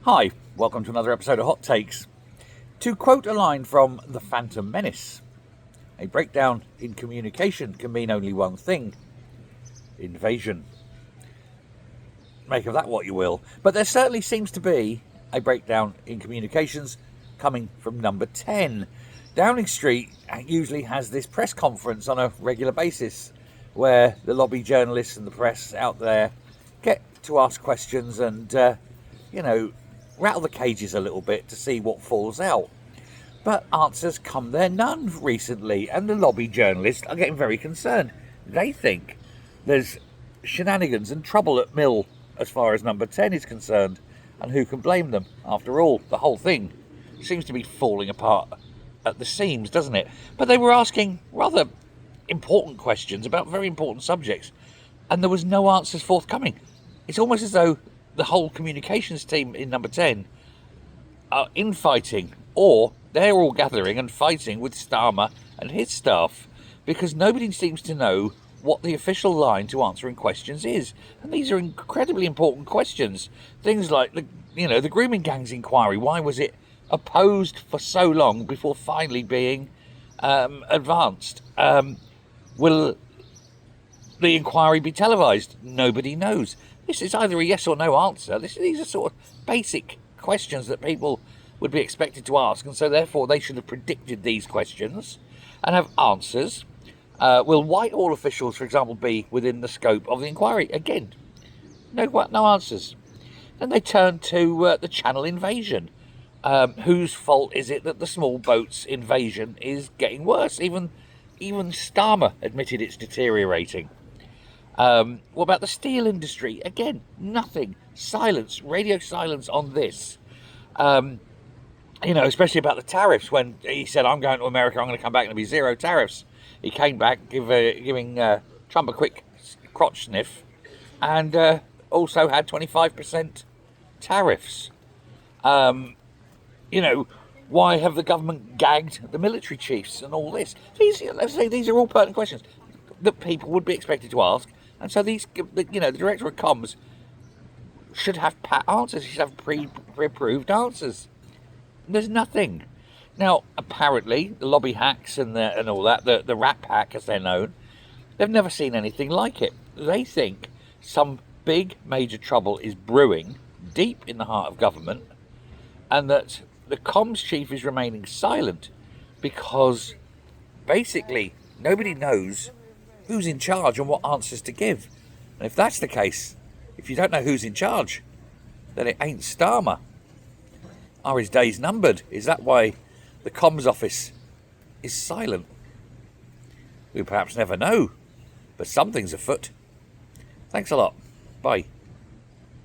Hi, welcome to another episode of Hot Takes. To quote a line from The Phantom Menace, a breakdown in communication can mean only one thing: invasion. Make of that what you will. But there certainly seems to be a breakdown in communications coming from Number 10. Downing Street usually has this press conference on a regular basis where the lobby journalists and the press out there get to ask questions and, rattle the cages a little bit to see what falls out. But answers come there none recently, and the lobby journalists are getting very concerned. They think there's shenanigans and trouble at mill as far as Number 10 is concerned, and who can blame them? After all, the whole thing seems to be falling apart at the seams, doesn't it? But they were asking rather important questions about very important subjects, and there was no answers forthcoming. It's almost as though the whole communications team in Number 10 are infighting, or they're all gathering and fighting with Starmer and his staff, because nobody seems to know what the official line to answering questions is. And these are incredibly important questions. Things like the grooming gangs inquiry. Why was it opposed for so long before finally being advanced? Will the inquiry be televised? Nobody knows. This is either a yes or no answer. These are sort of basic questions that people would be expected to ask, and so therefore they should have predicted these questions and have answers. Will Whitehall officials, for example, be within the scope of the inquiry? Again, no answers. Then they turn to the Channel invasion. Whose fault is it that the small boats invasion is getting worse? Even Starmer admitted it's deteriorating. What about the steel industry? Again, nothing. Silence, radio silence on this. Especially about the tariffs, when he said, I'm going to America, I'm going to come back and there'll be zero tariffs. He came back giving Trump a quick crotch sniff, and also had 25% tariffs. Why have the government gagged the military chiefs and all this? These are all pertinent questions that people would be expected to ask. And so the director of comms should have pat answers. He should have pre-approved answers. There's nothing. Now, apparently, the lobby hacks and all that, the rat pack as they're known, they've never seen anything like it. They think some big major trouble is brewing deep in the heart of government, and that the comms chief is remaining silent because basically nobody knows who's in charge and what answers to give. And if that's the case, if you don't know who's in charge, then it ain't Starmer. Are his days numbered? Is that why the comms office is silent? We perhaps never know, but something's afoot. Thanks a lot. Bye.